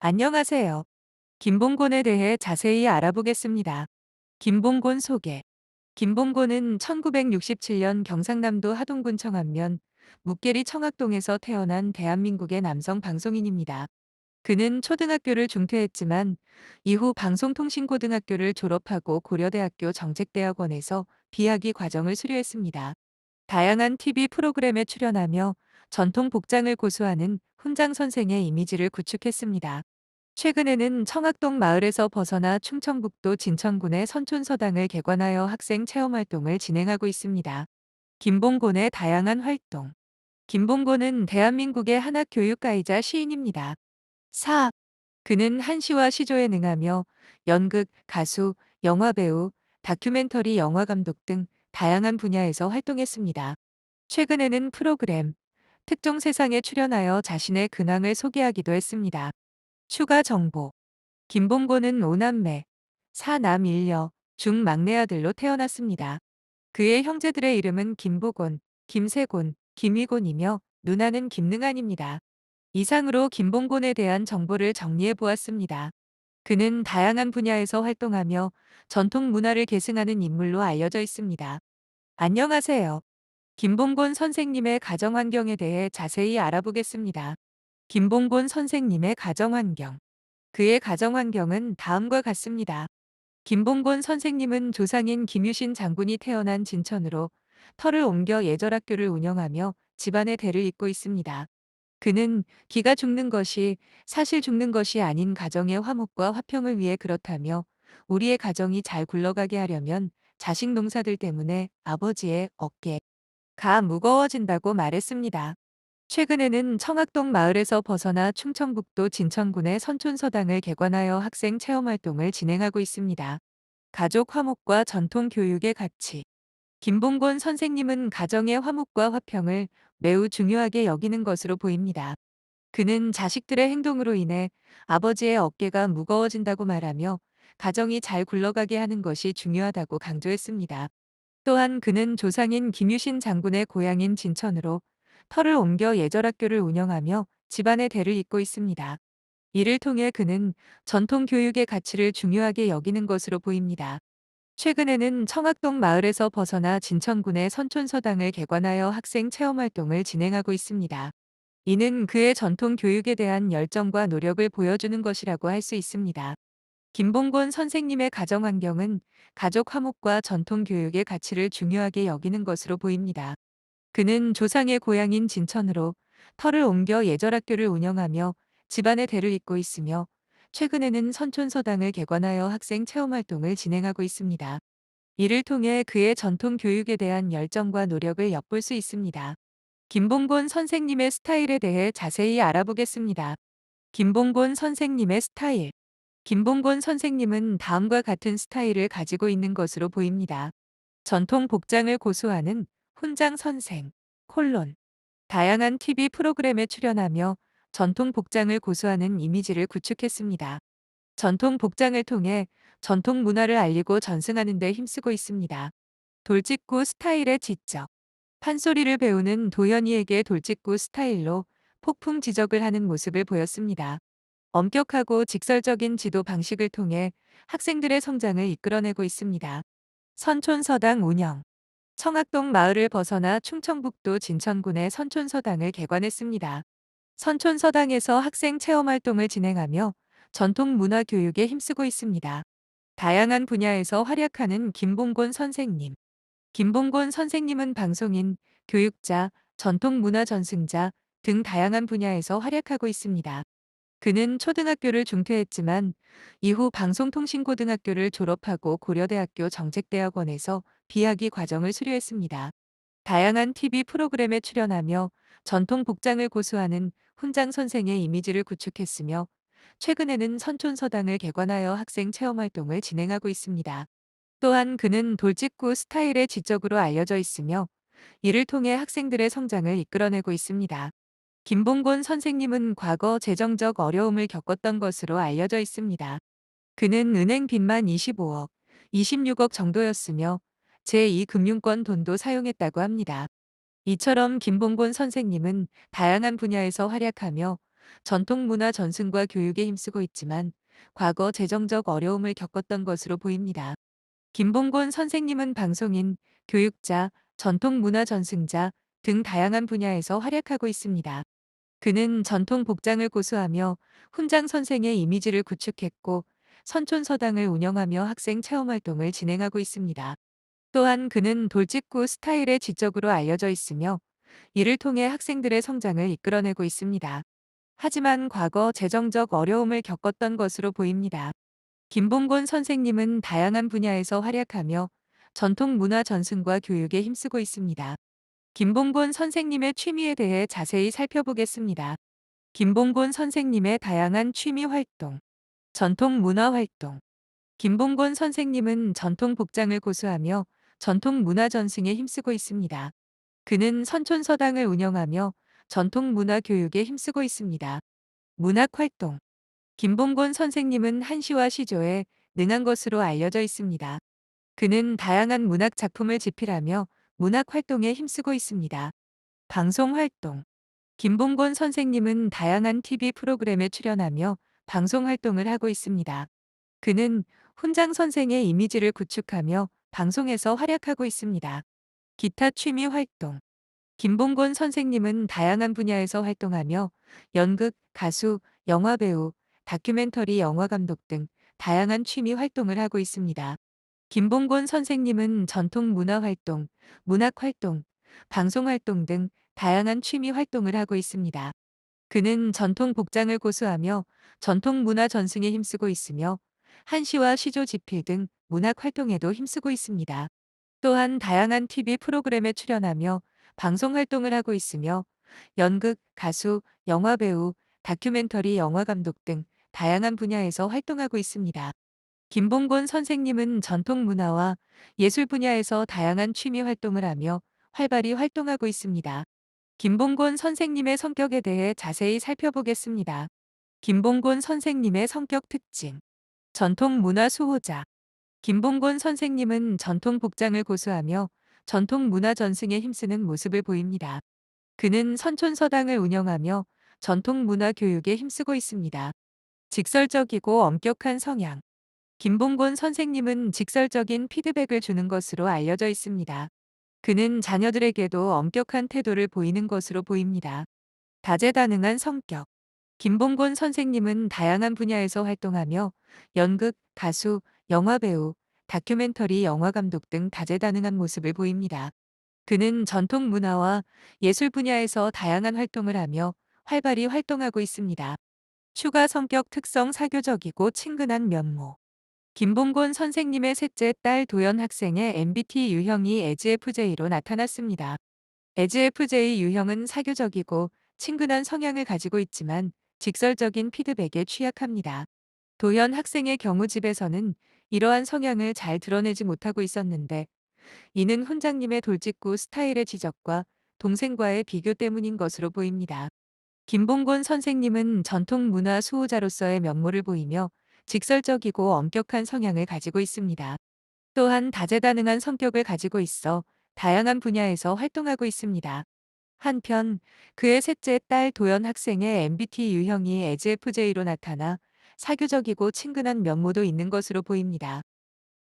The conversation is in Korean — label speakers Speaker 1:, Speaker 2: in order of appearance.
Speaker 1: 안녕하세요. 김봉곤에 대해 자세히 알아보겠습니다. 김봉곤 소개. 김봉곤은 1967년 경상남도 하동군 청안면 묵계리 청학동에서 태어난 대한민국의 남성 방송인입니다. 그는 초등학교를 중퇴했지만 이후 방송통신고등학교를 졸업하고 고려대학교 정책대학원에서 비학위 과정을 수료했습니다. 다양한 TV 프로그램에 출연하며 전통 복장을 고수하는 훈장 선생의 이미지를 구축했습니다. 최근에는 청학동 마을에서 벗어나 충청북도 진천군의 선촌서당을 개관하여 학생 체험활동을 진행하고 있습니다. 김봉곤의 다양한 활동. 김봉곤은 대한민국의 한학 교육가이자 시인입니다. 4. 그는 한시와 시조에 능하며 연극, 가수, 영화배우, 다큐멘터리 영화감독 등 다양한 분야에서 활동했습니다. 최근에는 프로그램, 특종 세상에 출연하여 자신의 근황을 소개하기도 했습니다. 추가 정보. 김봉곤은 5남매, 4남 1녀 중 막내 아들로 태어났습니다. 그의 형제들의 이름은 김보곤, 김세곤, 김희곤이며 누나는 김능안입니다. 이상으로 김봉곤에 대한 정보를 정리해 보았습니다. 그는 다양한 분야에서 활동하며 전통 문화를 계승하는 인물로 알려져 있습니다. 안녕하세요. 김봉곤 선생님의 가정 환경에 대해 자세히 알아보겠습니다. 김봉곤 선생님의 가정 환경. 그의 가정 환경은 다음과 같습니다. 김봉곤 선생님은 조상인 김유신 장군이 태어난 진천으로 터를 옮겨 예절학교를 운영하며 집안의 대를 잇고 있습니다. 그는 기가 죽는 것이 사실 죽는 것이 아닌 가정의 화목과 화평을 위해 그렇다며 우리의 가정이 잘 굴러가게 하려면 자식 농사들 때문에 아버지의 어깨가 무거워진다고 말했습니다. 최근에는 청학동 마을에서 벗어나 충청북도 진천군의 선촌서당을 개관하여 학생 체험활동을 진행하고 있습니다. 가족 화목과 전통 교육의 가치. 김봉곤 선생님은 가정의 화목과 화평을 매우 중요하게 여기는 것으로 보입니다. 그는 자식들의 행동으로 인해 아버지의 어깨가 무거워진다고 말하며 가정이 잘 굴러가게 하는 것이 중요하다고 강조했습니다. 또한 그는 조상인 김유신 장군의 고향인 진천으로 터를 옮겨 예절학교를 운영하며 집안의 대를 잇고 있습니다. 이를 통해 그는 전통 교육의 가치를 중요하게 여기는 것으로 보입니다. 최근에는 청학동 마을에서 벗어나 진천군의 선촌서당을 개관하여 학생 체험활동을 진행하고 있습니다. 이는 그의 전통 교육에 대한 열정과 노력을 보여주는 것이라고 할 수 있습니다. 김봉곤 선생님의 가정 환경은 가족 화목과 전통 교육의 가치를 중요하게 여기는 것으로 보입니다. 그는 조상의 고향인 진천으로 터를 옮겨 예절학교를 운영하며 집안의 대를 잇고 있으며 최근에는 선촌서당을 개관하여 학생 체험활동을 진행하고 있습니다. 이를 통해 그의 전통 교육에 대한 열정과 노력을 엿볼 수 있습니다. 김봉곤 선생님의 스타일에 대해 자세히 알아보겠습니다. 김봉곤 선생님의 스타일. 김봉곤 선생님은 다음과 같은 스타일을 가지고 있는 것으로 보입니다. 전통 복장을 고수하는 훈장 선생, 콜론. 다양한 TV 프로그램에 출연하며 전통 복장을 고수하는 이미지를 구축했습니다. 전통 복장을 통해 전통 문화를 알리고 전승하는 데 힘쓰고 있습니다. 돌직구 스타일의 지적. 판소리를 배우는 도현이에게 돌직구 스타일로 폭풍 지적을 하는 모습을 보였습니다. 엄격하고 직설적인 지도 방식을 통해 학생들의 성장을 이끌어내고 있습니다. 선촌서당 운영. 청학동 마을을 벗어나 충청북도 진천군의 선촌서당을 개관했습니다. 선촌서당에서 학생 체험활동을 진행하며 전통 문화 교육에 힘쓰고 있습니다. 다양한 분야에서 활약하는 김봉곤 선생님. 김봉곤 선생님은 방송인, 교육자, 전통문화 전승자 등 다양한 분야에서 활약하고 있습니다. 그는 초등학교를 중퇴했지만 이후 방송통신고등학교를 졸업하고 고려대학교 정책대학원에서 비학위 과정을 수료했습니다. 다양한 TV 프로그램에 출연하며 전통 복장을 고수하는 훈장 선생의 이미지를 구축했으며 최근에는 선촌서당을 개관하여 학생 체험활동을 진행하고 있습니다. 또한 그는 돌직구 스타일의 지적으로 알려져 있으며 이를 통해 학생들의 성장을 이끌어내고 있습니다. 김봉곤 선생님은 과거 재정적 어려움을 겪었던 것으로 알려져 있습니다. 그는 은행 빚만 25억, 26억 정도였으며 제2금융권 돈도 사용했다고 합니다. 이처럼 김봉곤 선생님은 다양한 분야에서 활약하며 전통 문화 전승과 교육에 힘쓰고 있지만 과거 재정적 어려움을 겪었던 것으로 보입니다. 김봉곤 선생님은 방송인, 교육자, 전통 문화 전승자 등 다양한 분야에서 활약하고 있습니다. 그는 전통 복장을 고수하며 훈장 선생의 이미지를 구축했고 선촌서당을 운영하며 학생 체험 활동을 진행하고 있습니다. 또한 그는 돌직구 스타일의 지적으로 알려져 있으며 이를 통해 학생들의 성장을 이끌어내고 있습니다. 하지만 과거 재정적 어려움을 겪었던 것으로 보입니다. 김봉곤 선생님은 다양한 분야에서 활약하며 전통 문화 전승과 교육에 힘쓰고 있습니다. 김봉곤 선생님의 취미에 대해 자세히 살펴보겠습니다. 김봉곤 선생님의 다양한 취미 활동, 전통 문화 활동. 김봉곤 선생님은 전통 복장을 고수하며 전통 문화 전승에 힘쓰고 있습니다. 그는 선촌서당을 운영하며 전통 문화 교육에 힘쓰고 있습니다. 문학 활동. 김봉곤 선생님은 한시와 시조에 능한 것으로 알려져 있습니다. 그는 다양한 문학 작품을 집필하며 문학 활동에 힘쓰고 있습니다. 방송 활동. 김봉곤 선생님은 다양한 TV 프로그램에 출연하며 방송 활동을 하고 있습니다. 그는 훈장 선생의 이미지를 구축하며 방송에서 활약하고 있습니다. 기타 취미 활동. 김봉곤 선생님은 다양한 분야에서 활동하며 연극, 가수, 영화배우, 다큐멘터리 영화 감독 등 다양한 취미 활동을 하고 있습니다. 김봉곤 선생님은 전통 문화 활동, 문학 활동, 방송 활동 등 다양한 취미 활동을 하고 있습니다. 그는 전통 복장을 고수하며 전통 문화 전승에 힘쓰고 있으며 한시와 시조 집필 등 문학 활동에도 힘쓰고 있습니다. 또한 다양한 TV 프로그램에 출연하며 방송 활동을 하고 있으며 연극, 가수, 영화배우, 다큐멘터리 영화 감독 등 다양한 분야에서 활동하고 있습니다. 김봉곤 선생님은 전통 문화와 예술 분야에서 다양한 취미 활동을 하며 활발히 활동하고 있습니다. 김봉곤 선생님의 성격에 대해 자세히 살펴보겠습니다. 김봉곤 선생님의 성격 특징. 전통 문화 수호자. 김봉곤 선생님은 전통 복장을 고수하며 전통 문화 전승에 힘쓰는 모습을 보입니다. 그는 선촌서당을 운영하며 전통 문화 교육에 힘쓰고 있습니다. 직설적이고 엄격한 성향. 김봉곤 선생님은 직설적인 피드백을 주는 것으로 알려져 있습니다. 그는 자녀들에게도 엄격한 태도를 보이는 것으로 보입니다. 다재다능한 성격. 김봉곤 선생님은 다양한 분야에서 활동하며 연극, 가수, 영화배우, 다큐멘터리 영화 감독 등 다재다능한 모습을 보입니다. 그는 전통 문화와 예술 분야에서 다양한 활동을 하며 활발히 활동하고 있습니다. 추가 성격 특성 사교적이고 친근한 면모. 김봉곤 선생님의 셋째 딸 도연 학생의 MBT 유형이 ESFJ로 나타났습니다. ESFJ 유형은 사교적이고 친근한 성향을 가지고 있지만 직설적인 피드백에 취약합니다. 도연 학생의 경우 집에서는 이러한 성향을 잘 드러내지 못하고 있었는데 이는 훈장님의 돌직구 스타일의 지적과 동생과의 비교 때문인 것으로 보입니다. 김봉곤 선생님은 전통 문화 수호자로서의 면모를 보이며 직설적이고 엄격한 성향을 가지고 있습니다. 또한 다재다능한 성격을 가지고 있어 다양한 분야에서 활동하고 있습니다. 한편 그의 셋째 딸 도연 학생의 MBT 유형이 ESFJ로 나타나 사교적이고 친근한 면모도 있는 것으로 보입니다.